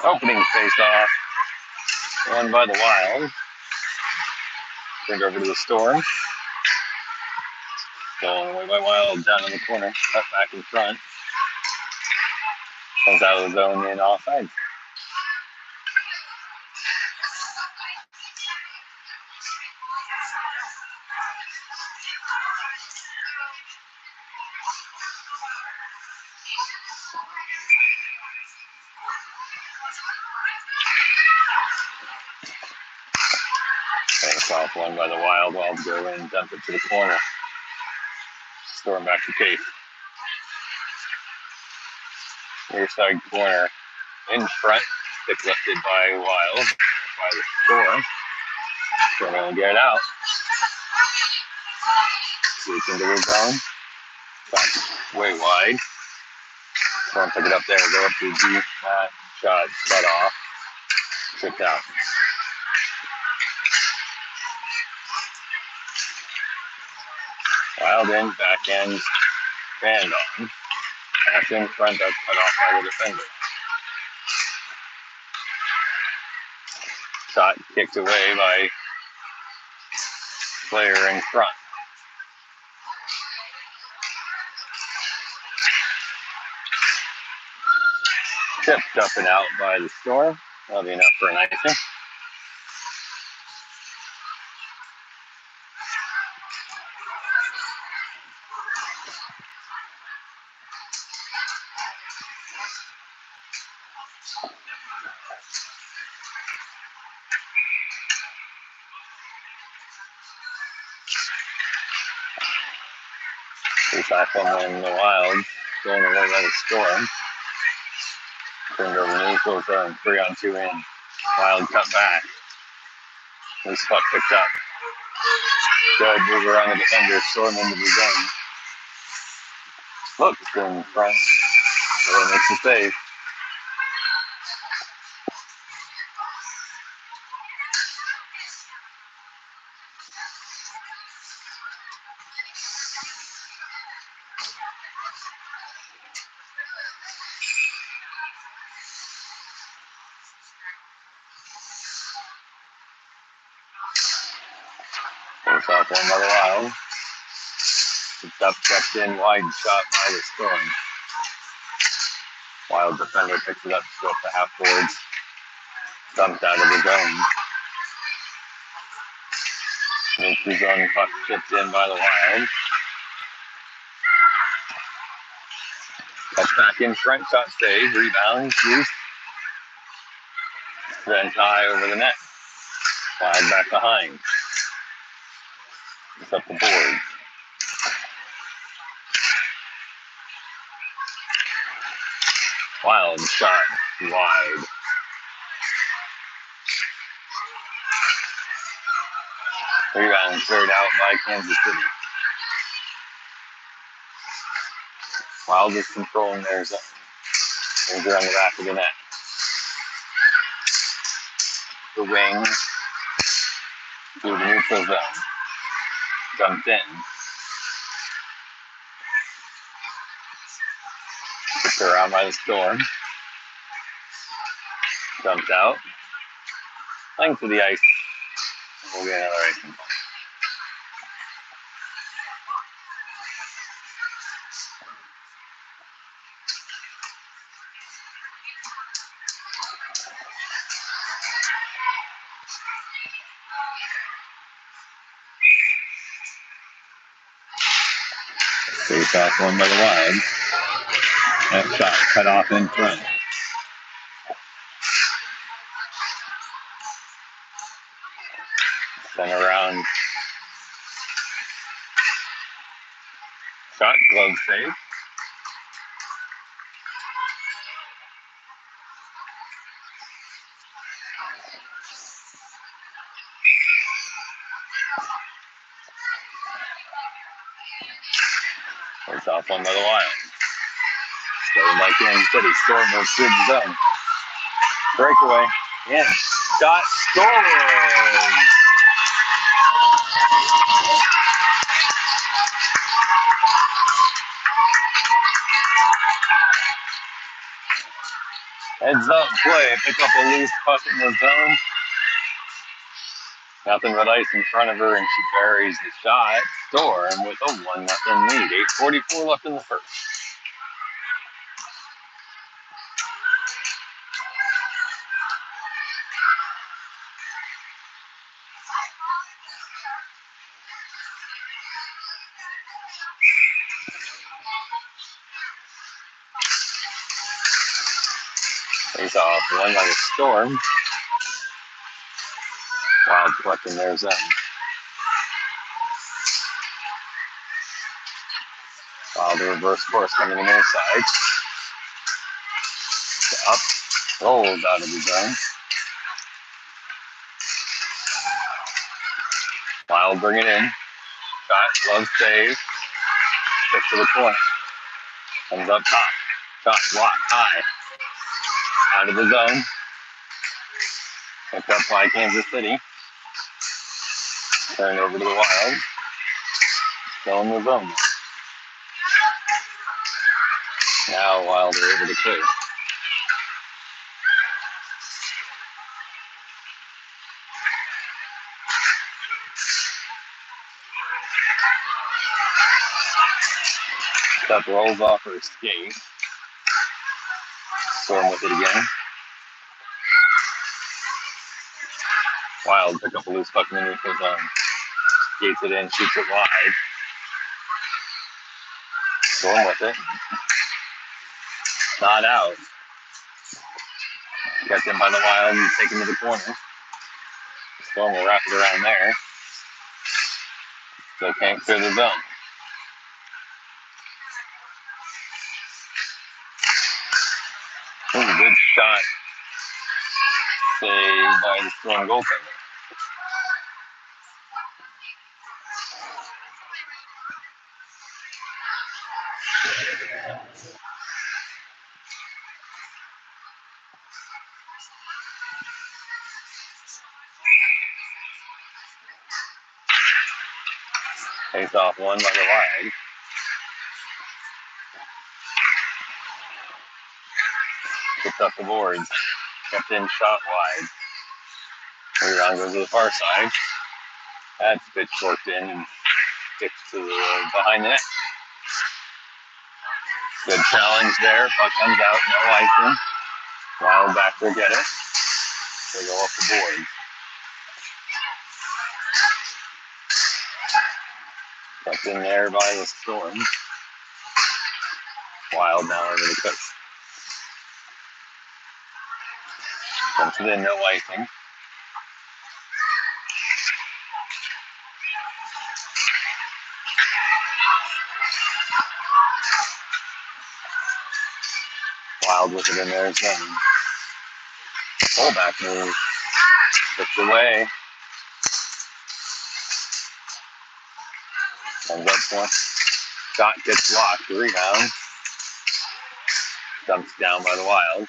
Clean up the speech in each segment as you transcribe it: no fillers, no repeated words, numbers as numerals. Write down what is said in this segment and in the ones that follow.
Opening face-off, won by the Wild. Turned over to the Storm. Stolen away by Wild, down in the corner, cut back in front. Comes out of the zone in offside. Face-off won by the Wild. Wild go in, dump it to the corner. Storm back to Case. Near side corner in front. Stick lifted by Wild. By the Storm. Storm going to get it out. Sweeps into the zone. Shot way wide. Storm pick it up there. Go up to deep. Shot cut off. Tripped out. Wild in, back end, band on. Pass in front, that's cut off by the defender. Shot kicked away by player in front. Tipped up and out by the Storm. That'll be enough for an icing. Face-off on the Wild, going away by the Storm. Turned over neutral zone, 3-on-2 in. Wild cut back. This puck picked up. Good move around the defender, Storm into the zone. Look, it's going in front. Really makes the save. Face-off won by the Wild. Picked up, kept in, wide shot by the Storm. Wild defender picks it up, still up the half boards. Dumped out of the zone. Neutral zone puck chipped in by the Wild. Cuts back in front, shot save, rebound, loose. Then high over the net. Wild back behind. It's up the board. Wild shot wide. Rebound cleared out by Kansas City. Wild is controlling their zone. Things are on the back of the net. The wing to the neutral zone. Dumped in. Kicked around by the Storm. Dumped out. Playing to the ice. We'll get another icing. Face-off won by the Wild. That shot cut off in front. Sent around. Shot, glove save. Face-off won by the Wild. Starting by Kansas City. Storm moves through the zone. Breakaway. In. Shot. Score! Heads up play, pick up a loose puck in the zone. Nothing but ice in front of her, and she buries the shot. Storm with a 1-0 lead. 8:44 left in the first. Face off, won by the Storm. Wild collecting their zone. Wild reverse course coming the near side. Up, rolls out of the zone. Wild bring it in. Shot, glove save. Stick to the corner. Comes up top. Shot blocked high. Out of the zone. Picked up by Kansas City. Turn over to the Wild. Still in the zone. Now Wild are able to clear. Cup rolls off her skate. Storm with it again. Wild pick up a loose puck underneath his arm. Skates it in, shoots it wide. Storm with it. Not out. Kept in by the Wild and taken to the corner. Storm will wrap it around there. Still can't clear the zone. This is a good shot saved by the Storm goaltender. Face off one by the Wild. Gets up the boards. Kept in shot wide. Rebound goes to the far side. That's pitch worked in and gets to the behind the net. Good challenge there. Puck comes out, no icing. Wild back to get it. They go off the board. Kept in there by the Storm. Wild now over the coach. Comes it in, no icing. Wild with it in there again. Pullback move. Tipped away. Comes up one. Shot gets blocked. Rebound. Dumps down by the Wild.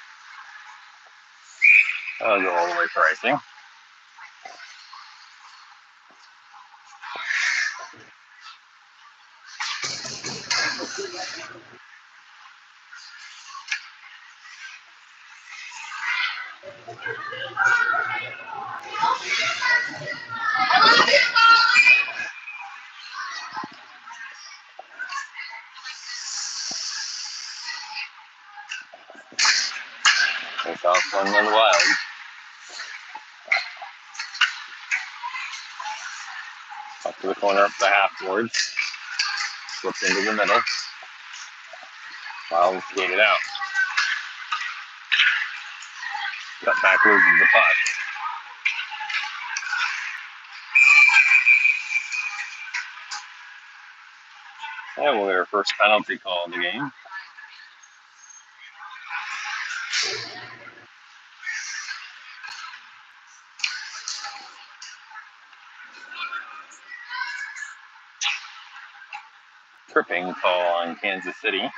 That'll go all the way for icing. Take off one by the Wild. Up to the corner, up the half boards. Slips into the middle. Wild skate it out. Cut back, loses the puck. And we'll get our first penalty call of the game. Tripping call on Kansas City.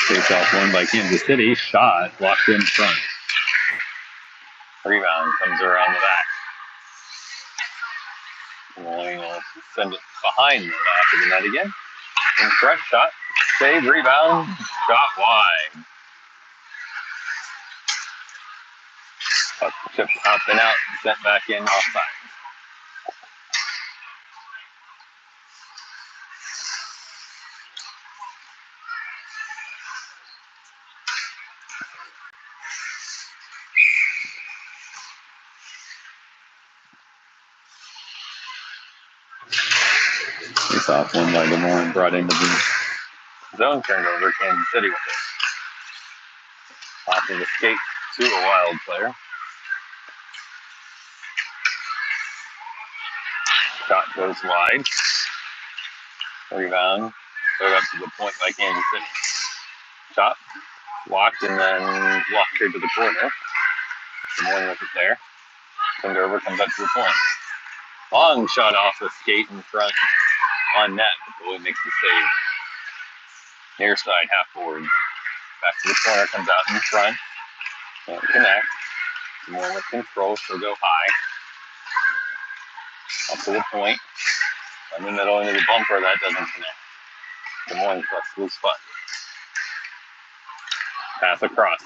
Face off won by Kansas City. Shot blocked in front. Rebound comes around the back. Moines will send it behind the back of the net again. In front, shot, save, rebound, shot wide. Puck chipped up and out, sent back in offside. Face off one by Moines, brought into the zone, turned over Kansas City with it. Off of the skate to a Wild player. Shot goes wide. Rebound, thrown up to the point by Kansas City. Shot, blocked and then blocked here to the corner. Moines with it there. Turned over, comes up to the point. Long shot off the skate in front on net. The boy makes the save. Near side, half forward. Back to the corner, comes out in front. Can't connect. More with control, she'll go high. Up to the point. In the middle into the bumper, that doesn't connect. Des Moines plus loose puck. Pass across.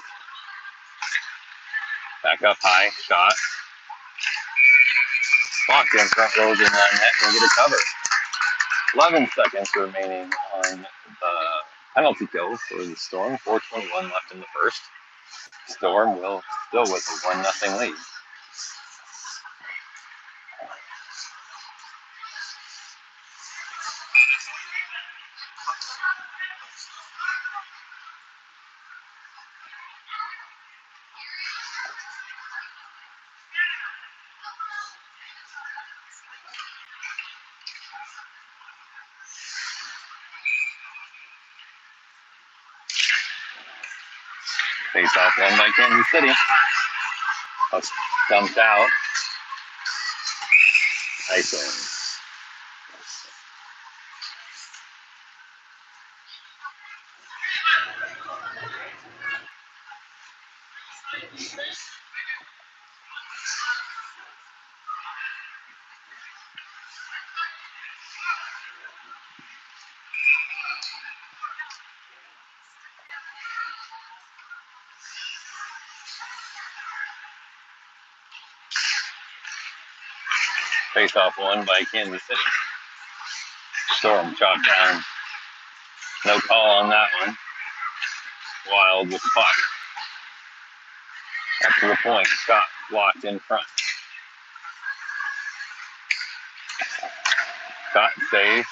Back up high, shot. Blocked in front, rolls in on net, and we'll get a cover. 11 seconds remaining on the penalty kill for the Storm. 4:21 left in the first. Storm will still with a 1-0 lead. Face off won by Kansas City. Puck's dumped out. Icing. Face off won by Kansas City. Storm chopped down. No call on that one. Wild with puck. Up to the point. Shot blocked in front. Shot save.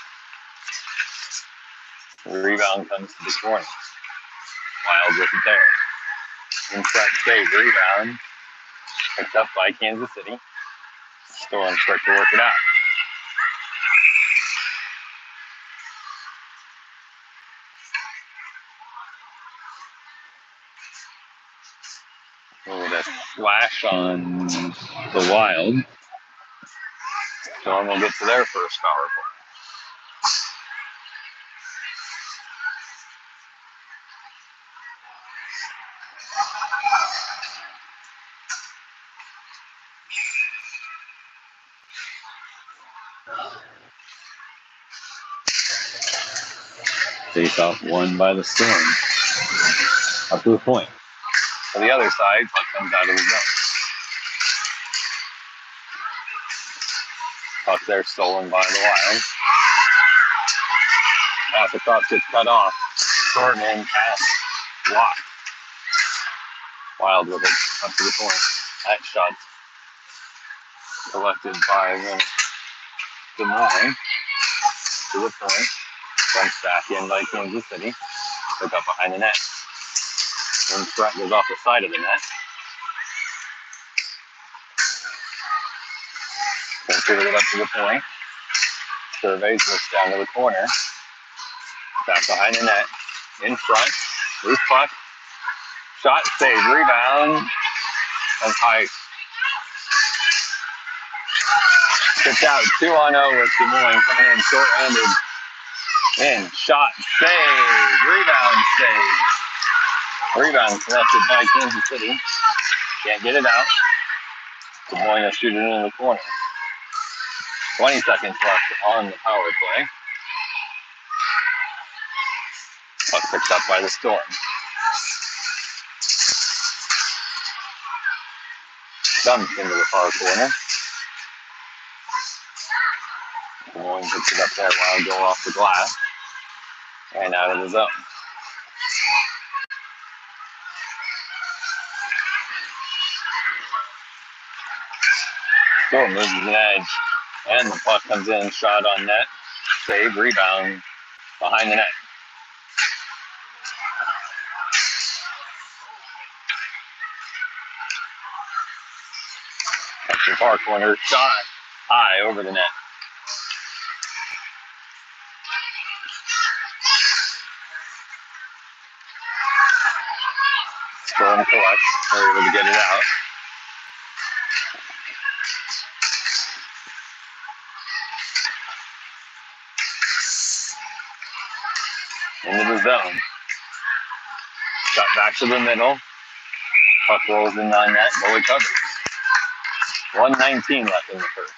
The rebound comes to the corner. Wild with it there. In front save. Rebound. Picked up by Kansas City. Storm start to work it out. With a slash on the Wild. Storm will get to their first power play. Face off won by the Storm. Up to the point. To the other side, puck comes out of the zone. Puck there stolen by the Wild. Pass across gets cut off. Short in pass. Blocked. Wild with it. Up to the point. That shot collected by Des Moines. To the point. Dumps back in by Kansas City. Pick up behind the net. In front goes off the side of the net. Considered it up to the point. Surveys, looks down to the corner. Back behind the net. In front. Loose puck. Shot, save, rebound. And ice. Gets out 2-0 with Des Moines coming in short-handed. In, shot, save, rebound, save. Rebound collected by Kansas City. Can't get it out. Moines shooting in the corner. 20 seconds left on the power play. Puck picked up by the Storm. Dumped into the far corner. Moines puts it up there while go off the glass and out of the zone. Storm loses an edge, and the puck comes in, shot on net, save, rebound behind the net. Up to the far corner, shot high over the net. Storm collects, they're able to get it out. Into the zone. Shot back to the middle. Puck rolls in on net, goalie covers. 1:19 left in the first.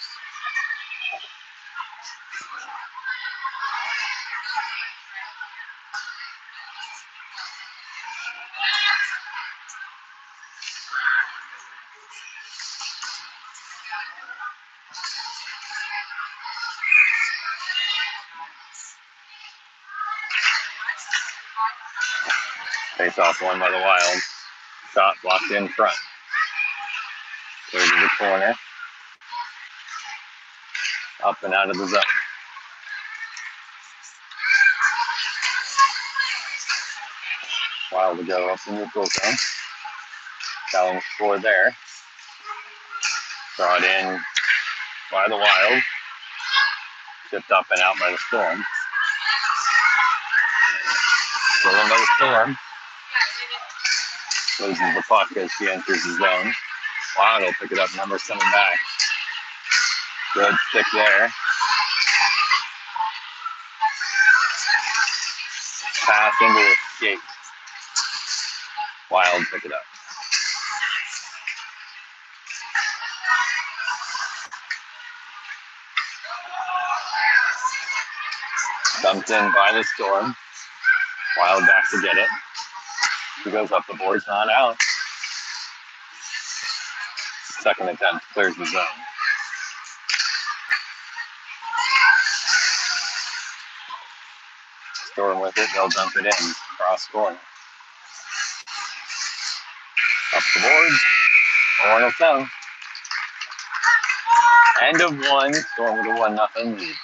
Face off one by the Wild. Shot blocked in front. Goes to the corner. Up and out of the zone. Wild to go up the neutral zone. Challenge score there. Brought in by the Wild. Tipped up and out by the Storm. Stolen by the Storm. Loses the puck as she enters the zone. Wild will pick it up. Numbers coming back. Good stick there. Pass into the skate. Wild pick it up. Dumped in by the Storm. Wild back to get it. He goes up the boards, not out. Second attempt clears the zone. Storm with it, they'll dump it in. Cross corner. Up the boards. 4-0 down. End of one. Storm with a 1-0 lead.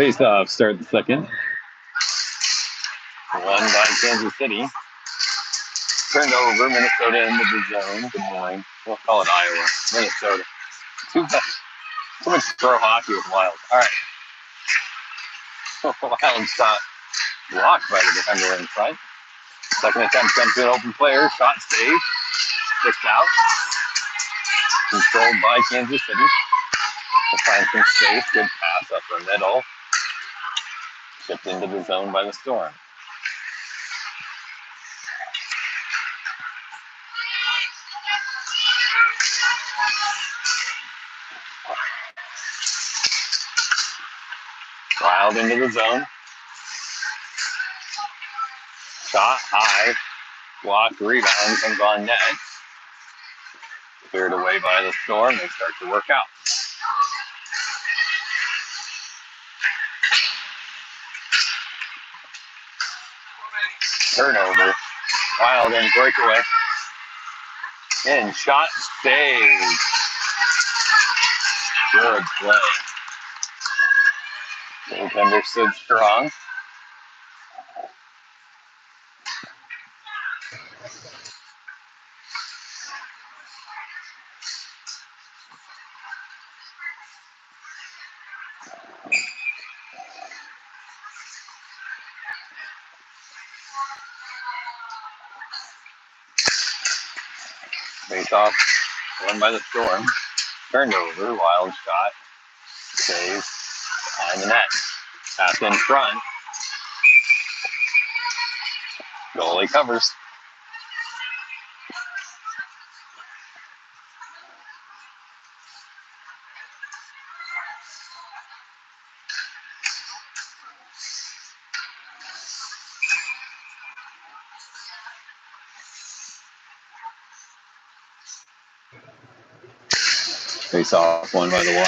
Face off, start the second. Won by Kansas City. Turned over, Minnesota into the zone. Good morning. We'll call it Iowa. Minnesota. Too much throw hockey with Wild. All right. Wild shot blocked by the defender in front. Second attempt comes to an open player. Shot saved. Kicked out. Controlled by Kansas City. To find some space. Good pass up the middle. Shipped into the zone by the Storm. Wild into the zone. Shot high. Blocked rebound comes on net. Cleared away by the Storm. They start to work out. Turnover. Wild and breakaway. And shot saved. Good play. Goaltender stood strong. Face off. Won by the Storm. Turned over. Wild shot. Save. Behind the net. Pass in front. Goalie covers. Face off. Won by the Wild.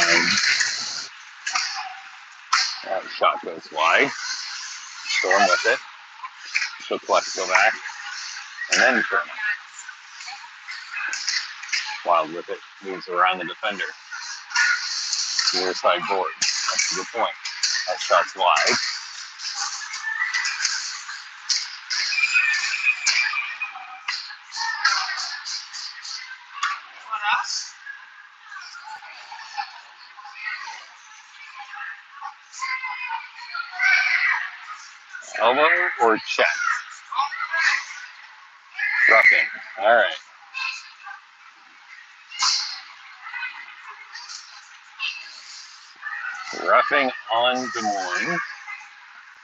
That shot goes wide. Storm with it. She'll collect, go back. And then turn it. Wild with it. Moves around the defender. Near side board. That's a good point. That shot's wide. Elbow or check? Roughing. All right. Roughing on Des Moines.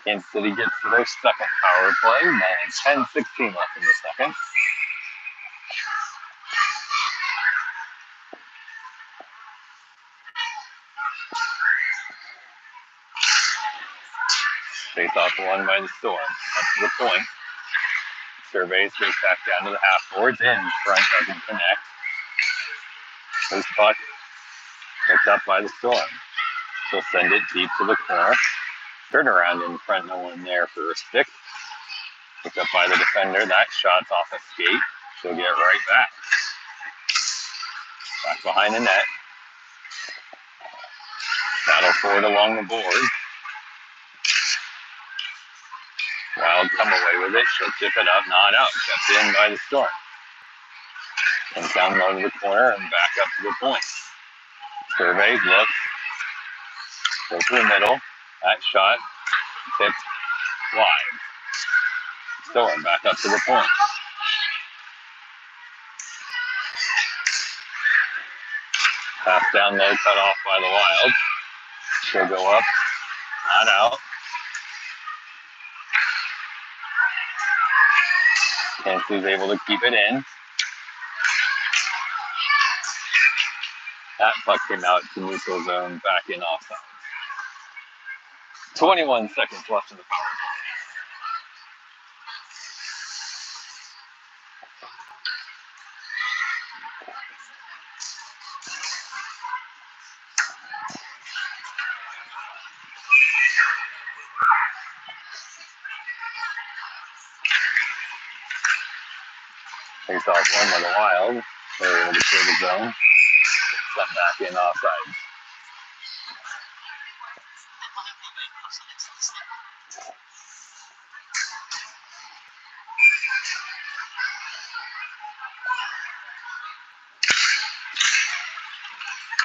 Kansas City gets to their second power play. Now 10:16 left in the second. Face off won by the Storm. Up to the point. Surveys goes back down to the half boards. In front doesn't connect. Loose puck picked up by the Storm. She'll send it deep to the corner. Turnaround in front, no one there for a stick. Picked up by the defender. That shot's off a skate. She'll get right back. Back behind the net. Battle for it along the board. Wild come away with it. She'll chip it up, not out. Kept in by the Storm. Comes down low to the corner and back up to the point. Surveys, looks. Goes to the middle. That shot tipped wide. Storm back up to the point. Pass down low, cut off by the Wild. She'll go up, not out. Kansas able to keep it in. That puck came out to neutral zone, back in offside. 21 seconds left in the power play. Face off won by the Wild. They're able to clear the zone. Sent back in offside.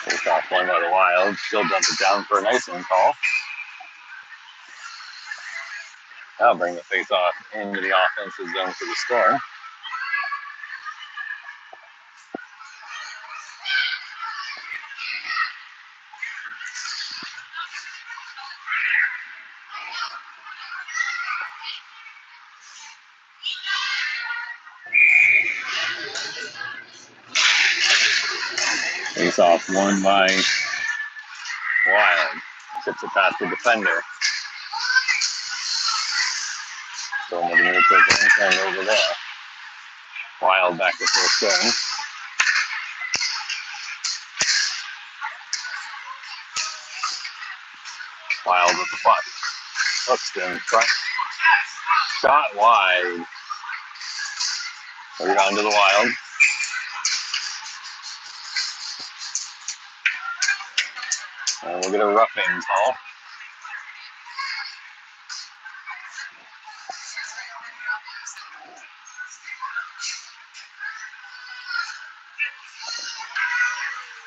Face off one by the Wild. Still dump it down for an icing call. That'll bring the face off into the offensive zone for the Storm. Face off won by Wild. Tips it past the defender. Storm with a neutral zone turn over there. Wild back to full Storm. Wild with the puck. Hooks in front. Shot wide. Rebound to the Wild. And we'll get a roughing call.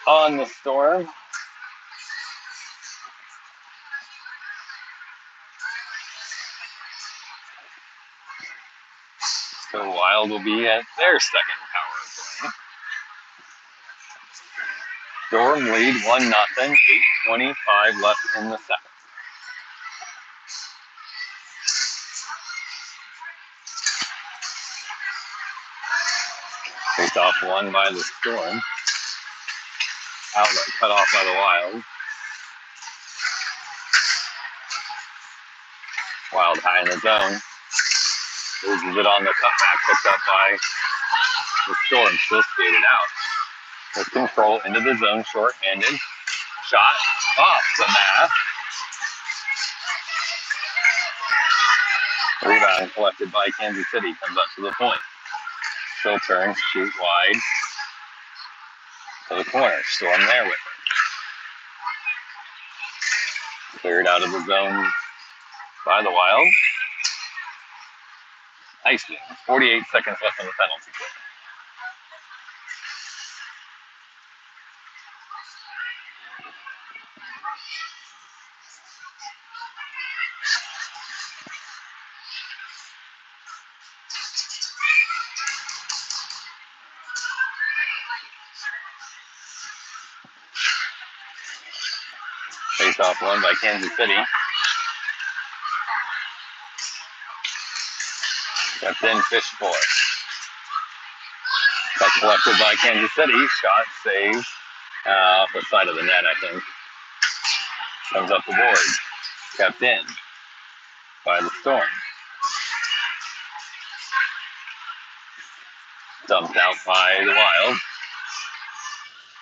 On the Storm. So Wild will be at their second power play. Storm lead 1-0, 8:25 left in the second. Face off won by the Storm. Outlet cut off by the Wild. Wild high in the zone. Loses it on the cutback, picked up by the Storm. Still skated out. With control into the zone, short-handed. Shot off the mask. Rebound collected by Kansas City. Comes up to the point. Still turns, shoot wide. To the corner. Storm there with it. Cleared out of the zone by the Wild. Icing. 48 seconds left on the penalty kill. Face off won by Kansas City. Kept in, fish for. Got collected by Kansas City. Shot saved off the side of the net, I think. Comes up the board. Kept in by the Storm. Dumped out by the Wild.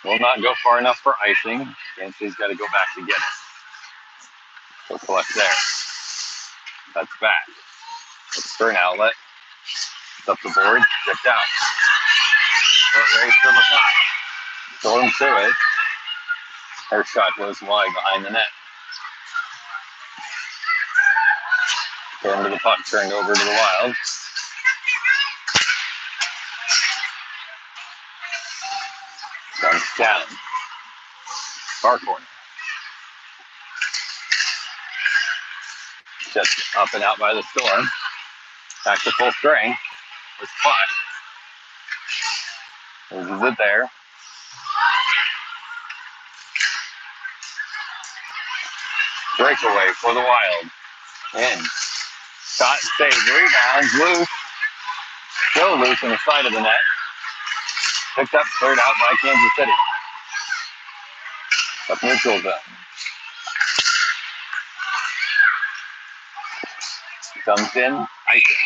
Will not go far enough for icing. Kansas City's got to go back to get it. So collect there. That's back. It's for an outlet. It's up the board. Tipped out. Short race from the top. Storm to it. Her shot goes wide behind the net. Storm to the puck. Turned over to the Wild. Dumped down. Far corner. Just up and out by the Storm. Back to full strength. This puck. Loses it there. Breakaway for the Wild. In. Shot, save, rebound, loose. Still loose on the side of the net. Picked up, cleared out by Kansas City. Up neutral zone. Comes in, icing.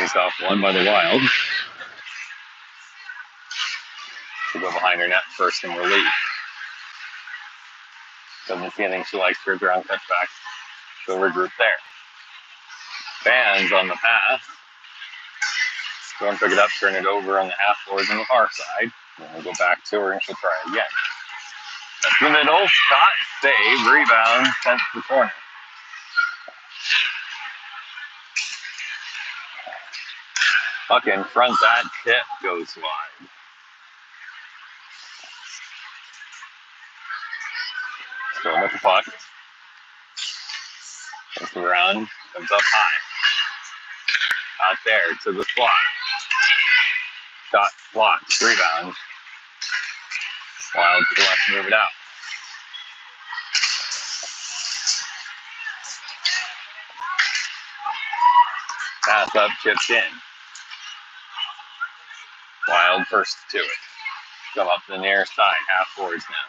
Face off won by the Wild. To go behind her net first in relief. Doesn't see anything she likes for a ground touchback. She'll regroup there. Fans on the pass. Storm pick it up, turn it over on the half boards on the far side. Then we'll go back to her and she'll try again. That's the middle. Shot, save, rebound, sent to the corner. Puck in front, that tip goes wide. Storm with the puck. Comes around, comes up high. Out there to the slot. Shot blocked, rebound. Wild to the left, move it out. Pass up, chipped in. Wild first to it. Come up to the near side, half boards now.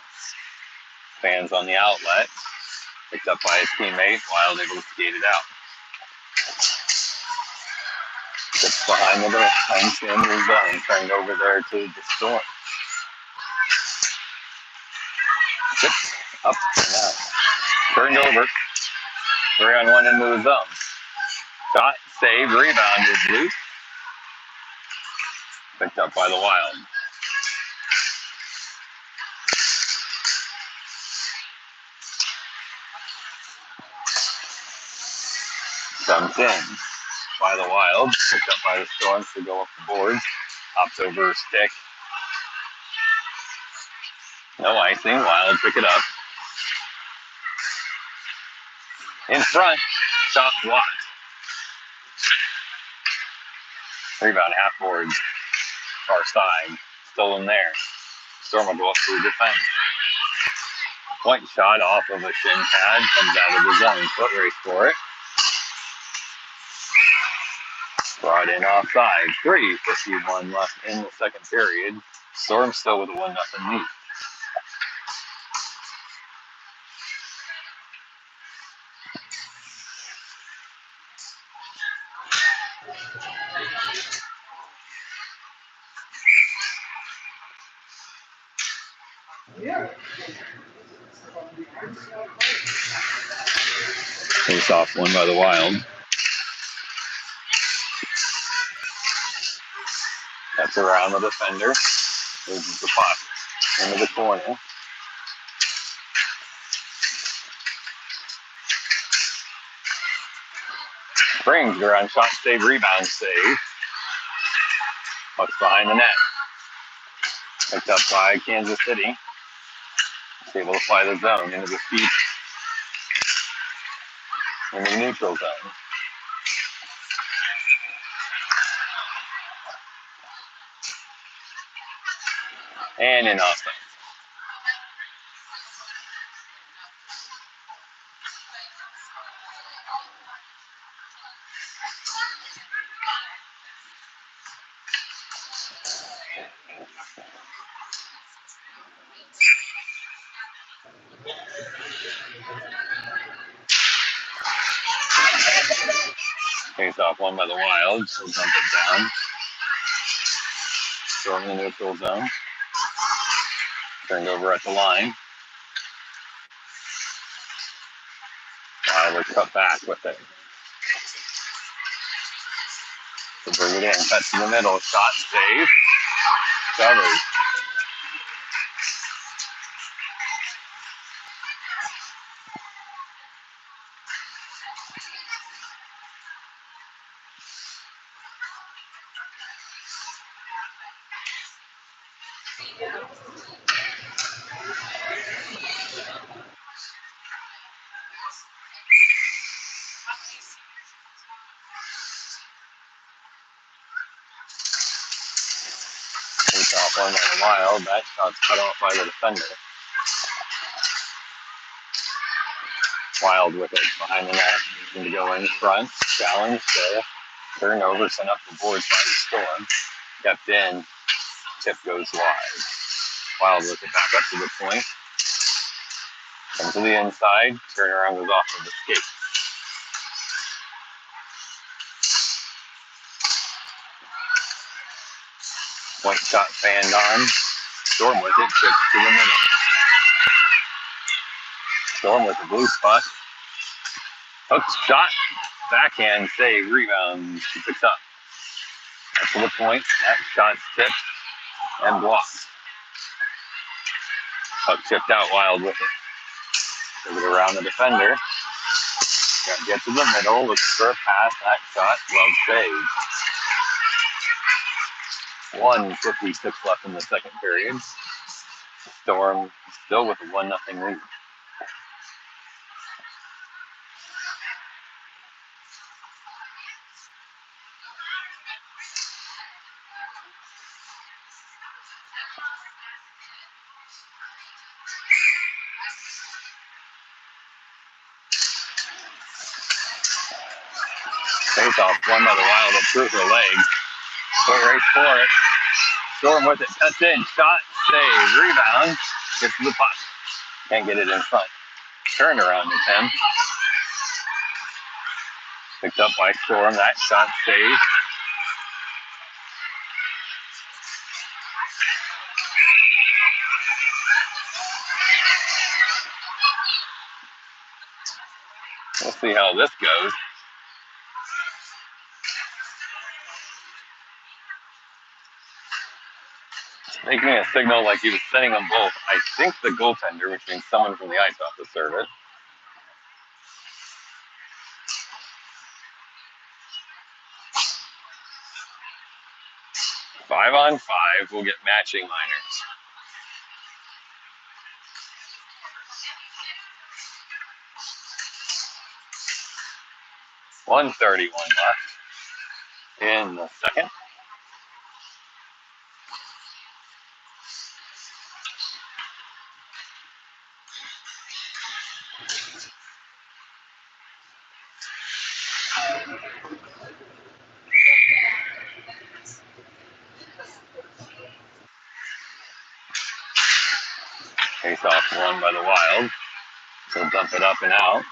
Fans on the outlet. Picked up by his teammate. Wild able to skate it out. Gets behind the defense in the zone. Turned over there to the Storm. Chipped up now. Turned over. 3-on-1 into the zone. Shot, save, rebound is loose. Picked up by the Wild. Comes in by the Wild. Picked up by the Storm to go up the boards. Hops over her stick. No icing. Wild pick it up. In front. Shot blocked. Rebound half boards. Far side. Stolen there. Storm will go up to the defense. Point shot off of a shin pad. Comes out of the zone. Foot race for it. Brought in offside. 3:51 left in the second period. Storm still with a 1-0 lead. Face off won by the Wild. That's around the defender. Moves the puck into the corner. Brings her on shot save, rebound save. Puck's behind the net. Picked up by Kansas City. It's able to fly the zone into the feet in the neutral zone. And in offense. Face off won by the Wild. She'll dump it down. Storm in the neutral zone. Turned over at the line. Wild will cut back with it. To bring it in. Cut to the middle. Shot save. Covered. Face off one by the Wild. That shot's cut off by the defender. Wild with it behind the net. Going to go in front. Challenge there. Turnover sent up the boards by the Storm. Kept in. Tip goes wide. Wild with it back up to the point. Comes to the inside. Turnaround goes off of the skate. Point shot fanned on. Storm with it, chips to the middle. Storm with the blue spot. Hook shot, backhand save, rebound. She picks up. Up to the point. That shot's tipped and blocked. Hook tipped out, Wild with it. Took it around the defender. Got to get to the middle, looks for a pass. That shot, well saved. 1:56 left in the second period. Storm still with a 1-0 lead. Face off, won by the Wild up through her legs. Put right for it. Storm with it, cuts in, shot, save, rebound. Gets to the puck. Can't get it in front. Turnaround attempt. Picked up by Storm. That shot saved. We'll see how this goes. Making a signal like he was sending them both. I think the goaltender, which means someone from the ice off the service. Five on five, we'll get matching liners. .131 left in the second. Face off won by the Wild. They'll dump it up and out.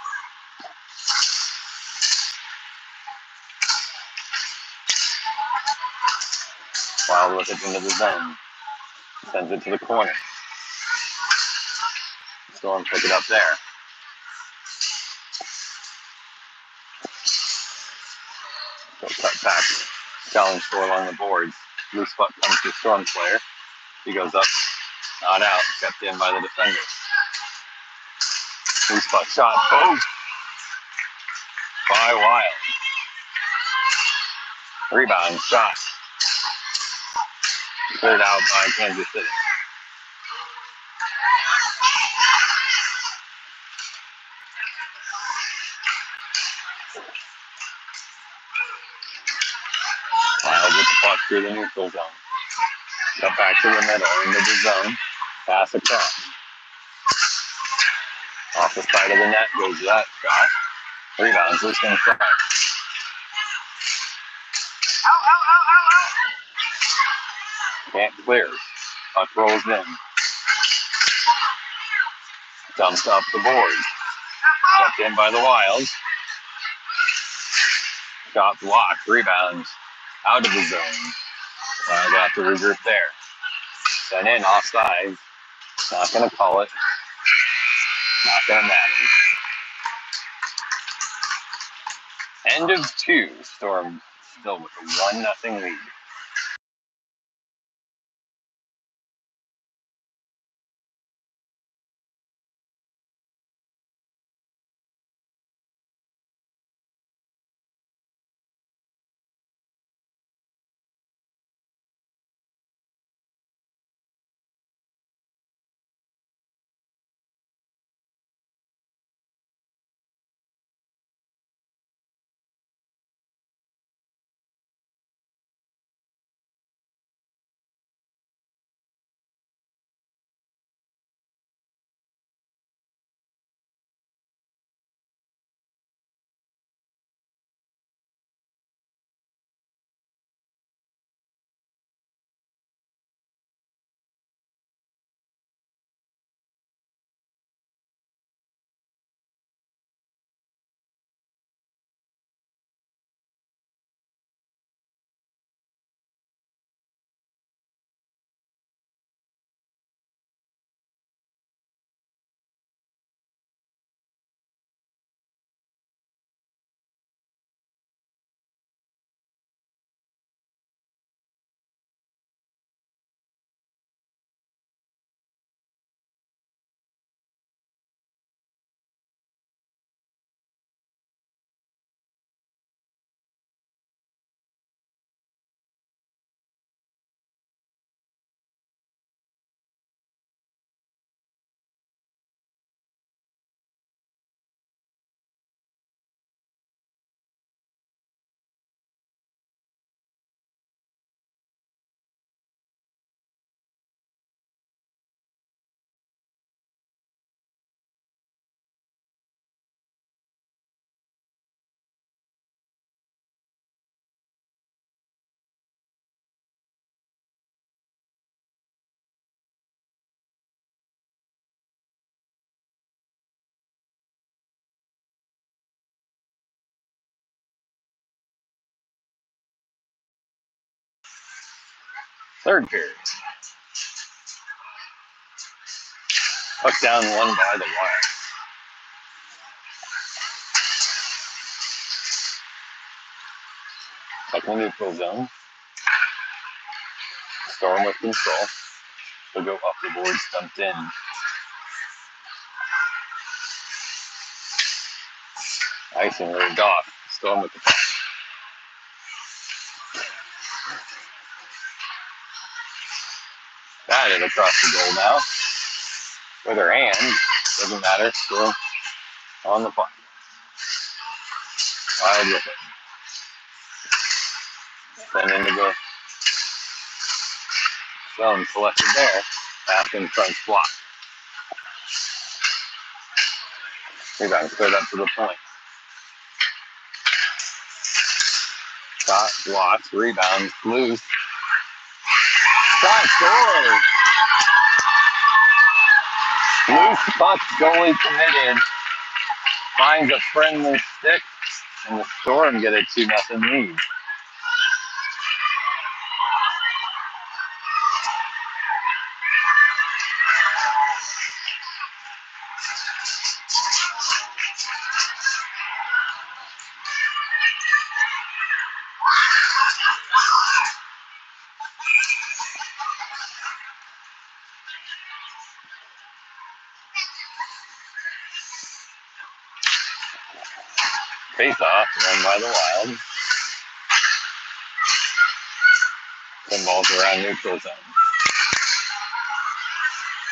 Wild with it into the zone. Sends it to the corner. Storm pick it up there. So cut back. Challenge score along the boards. Loose puck comes to Storm player. He goes up, not out, kept in by the defender. Loose puck shot, boom! By Wild. Rebound, shot. Cleared out by Kansas City. Wild with the puck through the neutral zone. Cut back to the middle, into the zone. Pass across. Off the side of the net goes that shot. Rebounds, loose in front. Can't clear. Puck rolls in. Dumps up the board. Kept in by the Wild. Shot blocked. Rebounds out of the zone. Wild have to regroup there. Sent in offside. Not going to call it. Not going to matter. End of two. Storm still with a 1-0 lead. Third period. Puck down one by the wire. Puck in the neutral zone. Storm with control. Will go up the board, stumped in. Icing moved off. Storm with the puck. Batted across the goal now. With her hand. Doesn't matter. Still on the puck. Wide with it. Then into the zone selected there. Back in front block. Rebound cleared up to the point. Shot blocked. Rebound loose. Shot scores. Loose puck, goalie committed. Finds a friendly stick, and the Storm get a 2-0 lead. Face off, run by the Wild. Pinballs around neutral zone.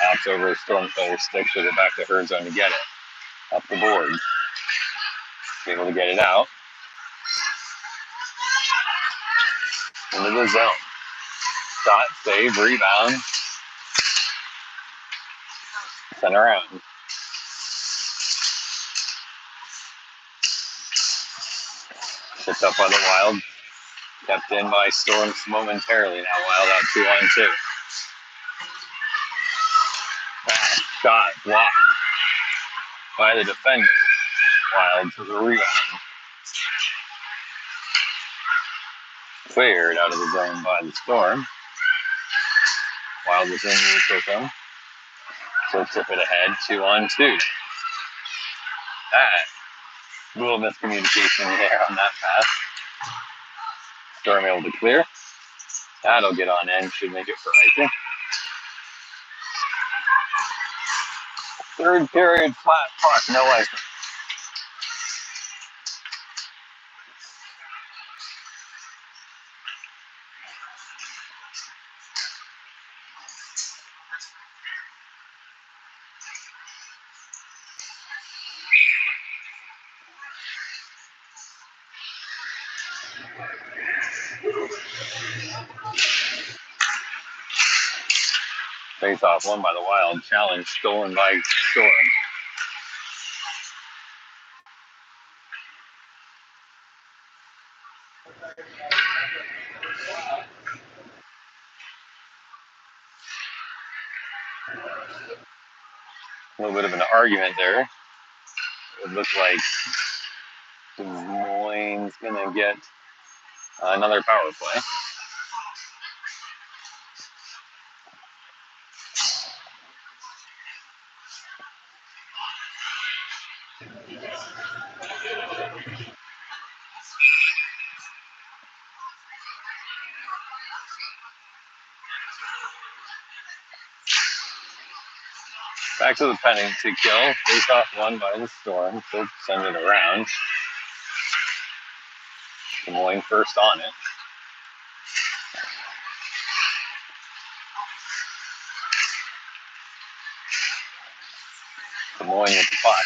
Hops over a Storm player, sticks with it back to her zone to get it. Up the board. Able to get it out. Into the zone. Shot, save, rebound. Sent around. Picked up by the Wild. Kept in by Storm momentarily. Now Wild out 2-on-2. Pass, shot, blocked by the defender. Wild to the rebound. Cleared out of the zone by the Storm. Wild was in the neutral zone. So tip it ahead, 2-on-2. A little miscommunication there on that pass. Storm able to clear. That'll get on end, should make it for icing. Third period, flat puck, no icing. Face off, won by the Wild. Challenge stolen by Storm. A little bit of an argument there. It looks like Moines gonna get another power play. Back to the penalty kill. Face off won by the Storm. So send it around. Des Moines first on it. Des Moines with the puck.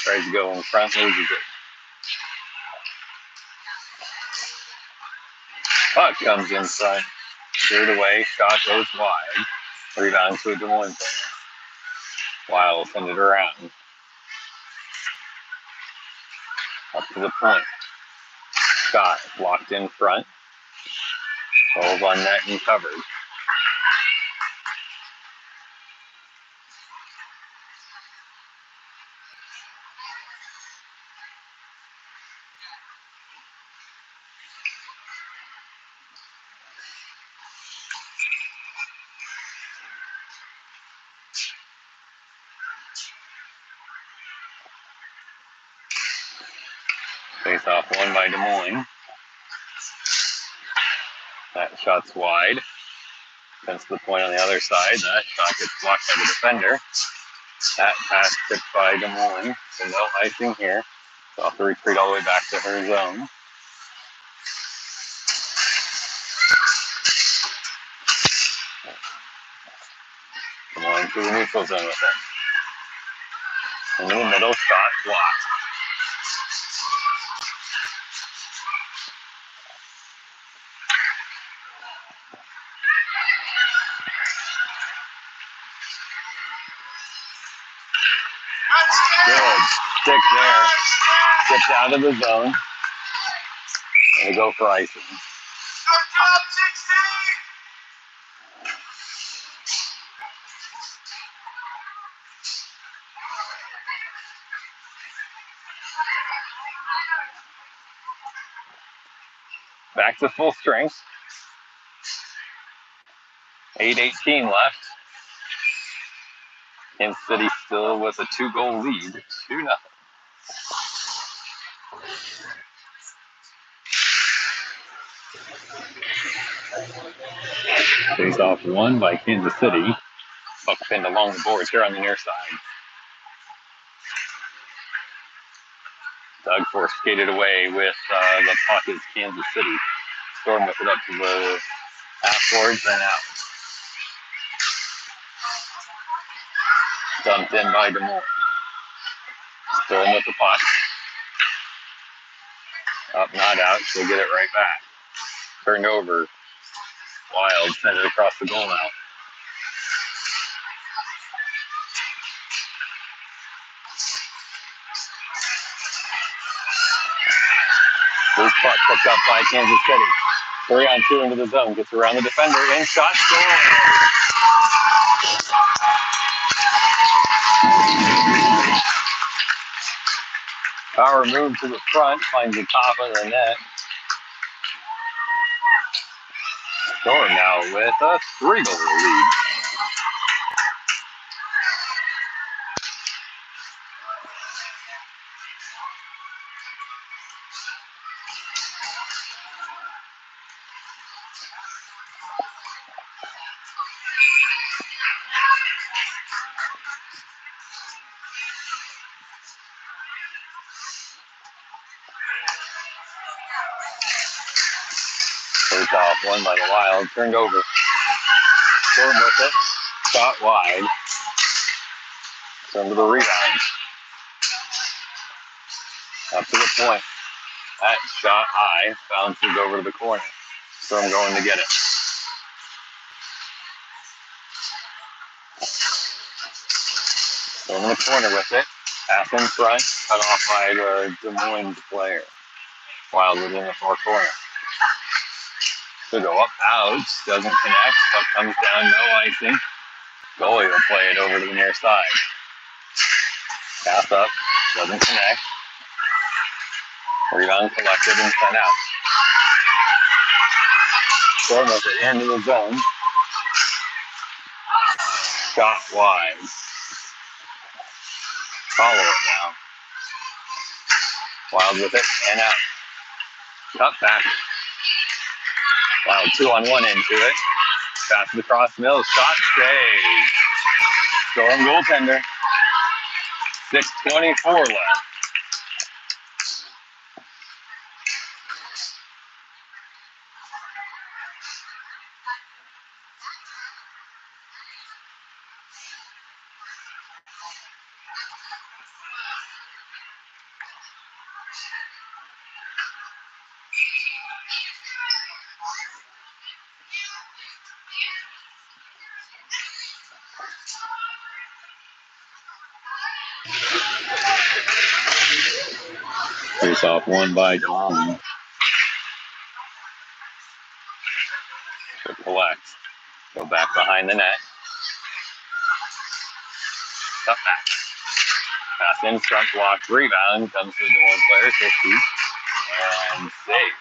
Tries to go in front, loses it. Puck comes in front. Cleared away. Shot goes wide. Rebound to a Des Moines player. Wild send it around. Up to the point. Shot blocked in front. Goals on net and covered. Face off one by Des Moines. That shot's wide. Comes to the point on the other side. That shot gets blocked by the defender. That pass tipped by Des Moines. So no icing here. So I'll have to retreat all the way back to her zone. Des Moines to the neutral zone with it. Into the middle, shot blocked. Good. Stick there. Gets out of the zone. And we go for icing. Back to full strength. 8:18 left. Kansas City still with a 2-goal lead. 2-0. Face off one by Kansas City. Puck pinned along the boards here on the near side. Doug Force skated away with the puck is Kansas City. Storm with it up to the half boards and out. Dumped in by Des Moines. Storm with the puck. Up, not out. She'll get it right back. Turned over. Wild sent it across the goal now. Loose puck picked up by Kansas City. 3-on-2 into the zone. Gets around the defender and shot score. Power move to the front. Finds the top of the net. Storm now with a 3-goal lead. First off, one by the Wild. Turned over. Storm with it. Shot wide. Turn to the rebound. Up to the point. That shot high. Bounces over to the corner. Storm going to get it. Storm in the corner with it. Pass in front. Cut off by the Des Moines player. Wild within the far corner. To go up, out. Doesn't connect. Puck comes down. No icing. Goalie will play it over to the near side. Pass up. Doesn't connect. Rebound collected and sent out. Storm with it into the zone. Shot wide. Follow it now. Wild with it and out. Cut back. Wild 2-on-1 into it. Passes across middle. Shot save. Storm goaltender. 6:24 left. Face off one by Des Moines. To collect. Go back behind the net. Cut back. Pass in front, block, rebound. Comes to the Des Moines player. 50. And save.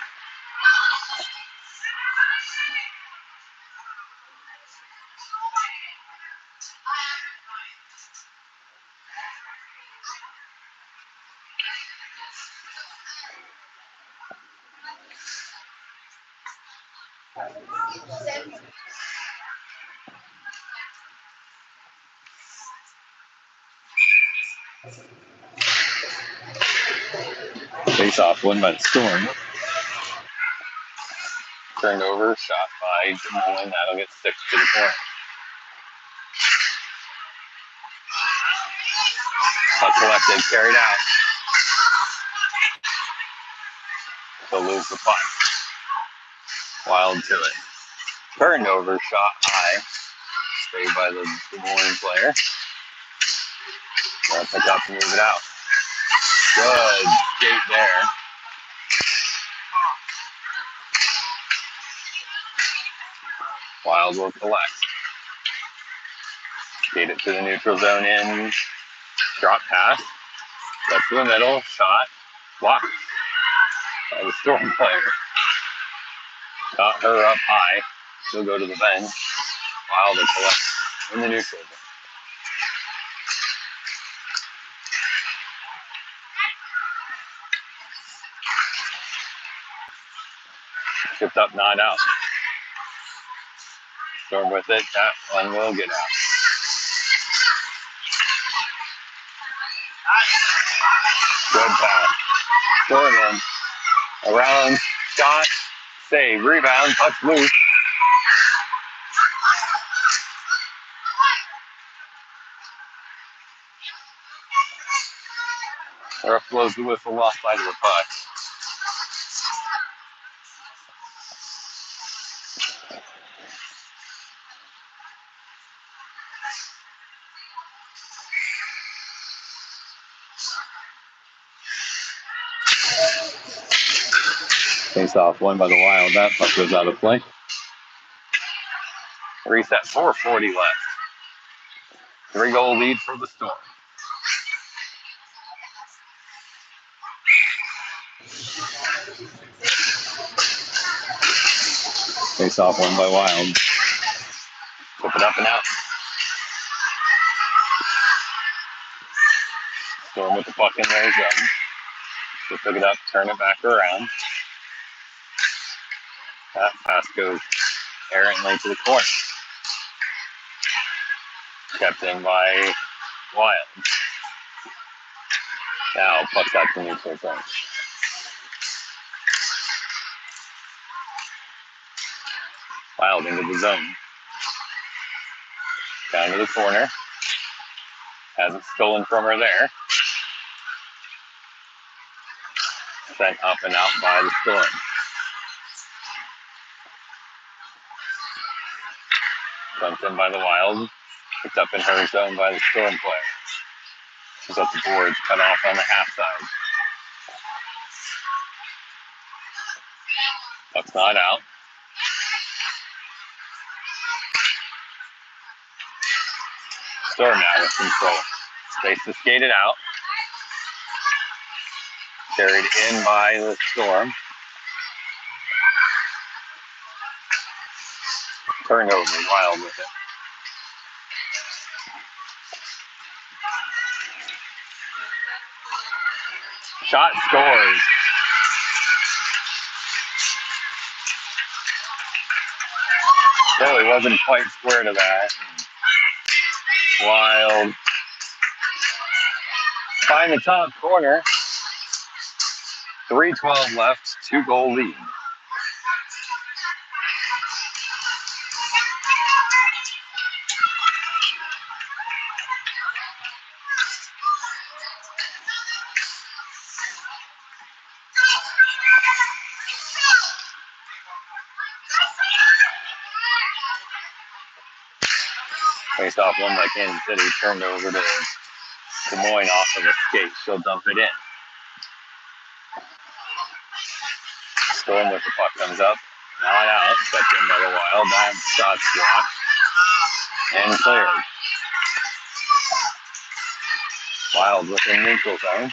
Face off won by the Storm. Turned over, shot by Des Moines. That'll get 6 to the point. Puck collected, carried out. They'll lose the puck. Wild to it. Turned over, shot high. Saved by the Des Moines player. They'll pick up and move it out. Good skate there. Wild will collect. Skate it to the neutral zone in. Drop pass. Up to the middle. Shot. Blocked by the Storm player. Got her up high. She'll go to the bench. Wild will collect in the neutral zone. Shipped up, not out. Storm with it. That one will get out. Good pass. Storm in. Around. Shot. Save. Rebound. Puck's loose. Ref blows the whistle, lost side of the puck. Face off, won by the Wild. That puck goes out of play. Reset, 4:40 left. 3-goal lead for the Storm. Face off, won by Wild. Flip it up and out. Storm with the puck in their zone. They'll pick it up, turn it back around. That pass goes errantly to the corner. Kept in by Wild. Now puck's out to neutral zone. Wild into the zone. Down to the corner. Has it stolen from her there. Sent up and out by the Storm. Dumped in by the Wild. Picked up in her zone by the Storm player. She's up the boards, cut off on the half side. Puck's not out. Storm now with control. Space to skate it out. Carried in by the Storm. Turned over, Wild with it. Shot scores. Really wasn't quite square to that. Wild. Find the top corner. 3:12 left, 2-goal lead. Face off one by Kansas City, turned over to Des Moines off of a skate. She'll dump it in. Storm with the puck comes up. Not out. Stepped in by the Wild. That shot's blocked. And cleared. Wild within neutral zone.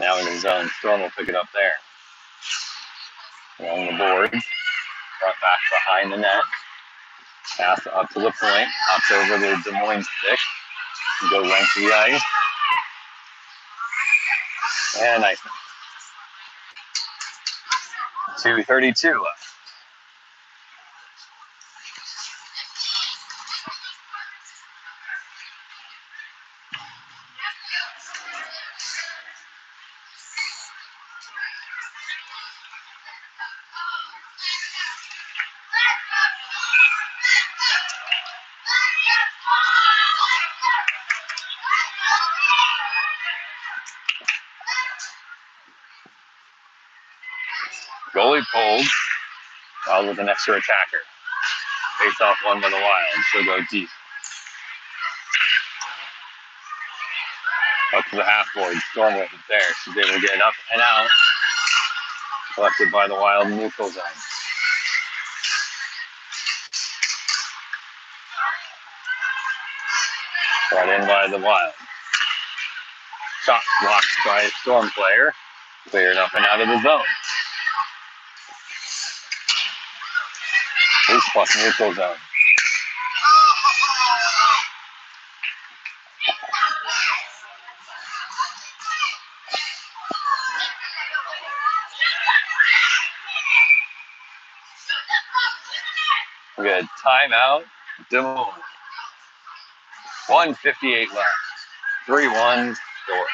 Now in the zone. Storm will pick it up there. Along the boards. Brought back behind the net. Pass up to the point. Hops over the Des Moines stick. Go length of the ice. And nice. 2:32 left. Goalie pulled. Wild with an extra attacker. Face off one by the Wild. She'll go deep. Up to the half board. Storm with it there. She's able to get it up and out. Collected by the Wild neutral zone. Brought in by the Wild. Shot blocked by a Storm player. Cleared up and out of the zone. Loose puck neutral zone. Good. Timeout. Des Moines. 1:58 left. 3-1 score.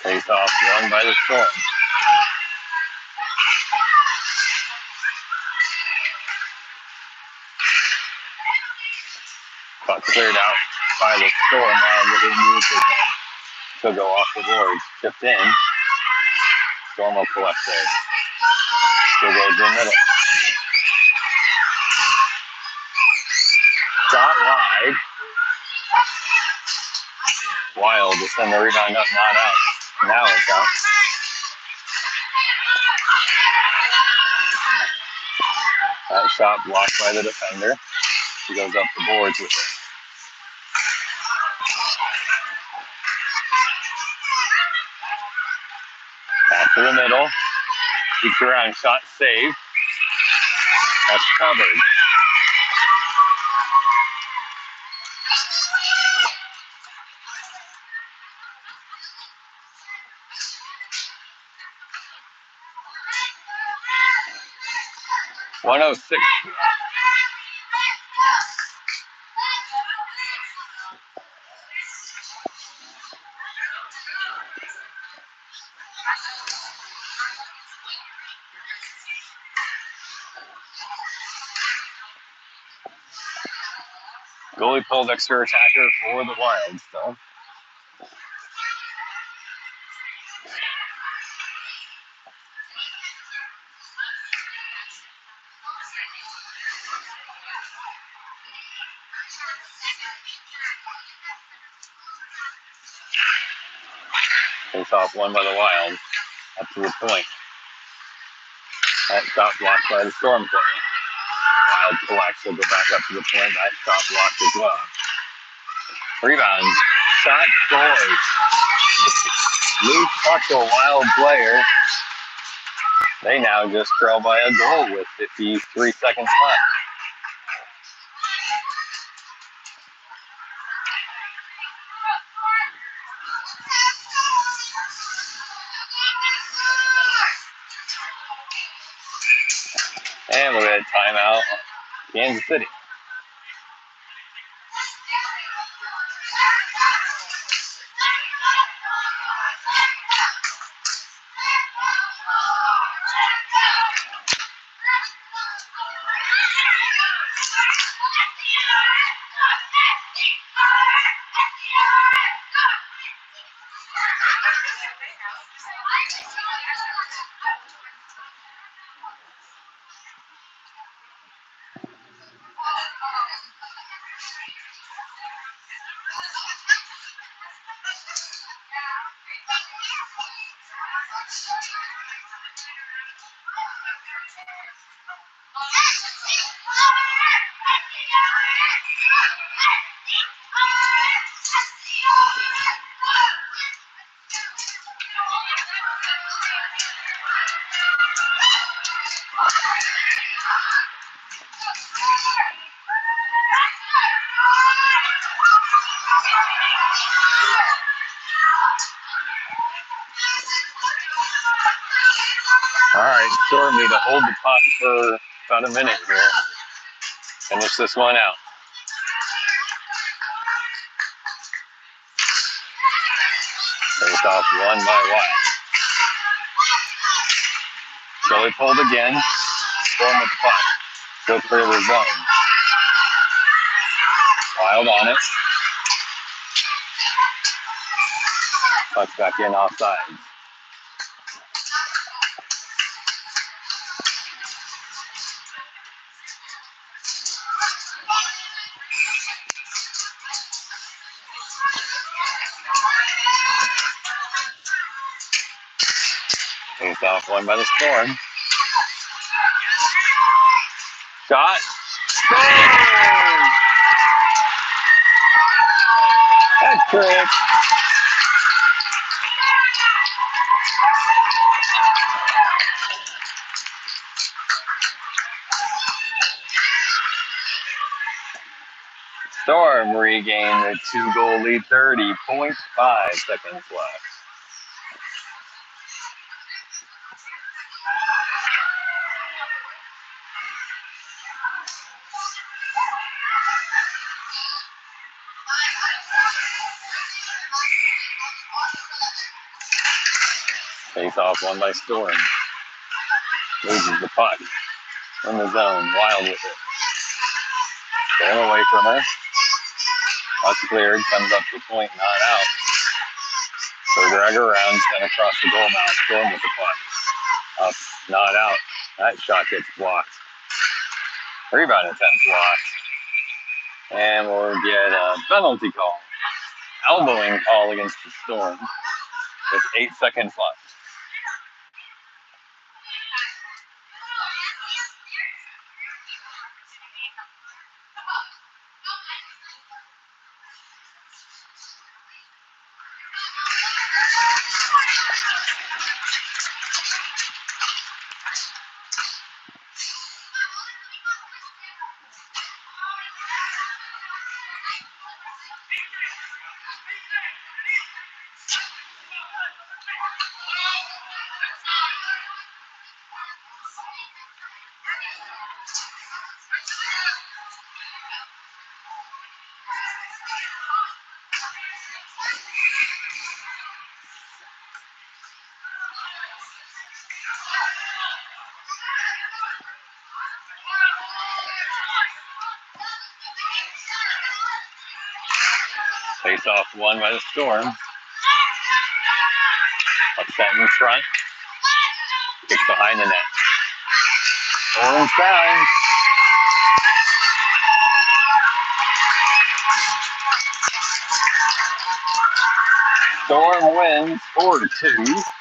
Face off won by the Storm. Puck cleared out by the Storm while within neutral zone. She'll go off the board. Tipped in. Storm will collect there. She'll go to the middle. Shot wide. Wild to send the rebound up, not out. Now it's out. That shot blocked by the defender. She goes up the boards with it. Back to the middle. Keeps around. Shot saved. That's covered. .106. Goalie pulled extra attacker for the Wild still. Face off one by the Wild. Up to the point. That shot blocked by the Storm player. Wild collects. Will go back up to the point. That shot blocked as well. Rebound. Shot scores. Loose puck to a Wild player. They now just trail by a goal with 53 seconds left. And we're at timeout, Kansas City. All right, Storm need to hold the puck for about a minute here. Finish this one out. Face off won by Wild. Shelly pulled again. Storm with the puck. Go clear the zone. Wild on it. Puck back in offside. Face off won by the Storm. Shot. Score! That's trick. Storm regained a 2-goal lead, 30.5 seconds left. Face off won by Storm. Loses the puck. In the zone. Wild with it. Going away from her. Puck cleared. Comes up to the point. Not out. So drag her around. Sent across the goal mouth. Storm with the puck. Up. Not out. That shot gets blocked. Rebound attempt blocked. And we'll get a penalty call. Elbowing call against the Storm. With 8 seconds left. Face off won by the Storm. Upset in front. Kicks behind the net. Orange down. Storm wins 4-2.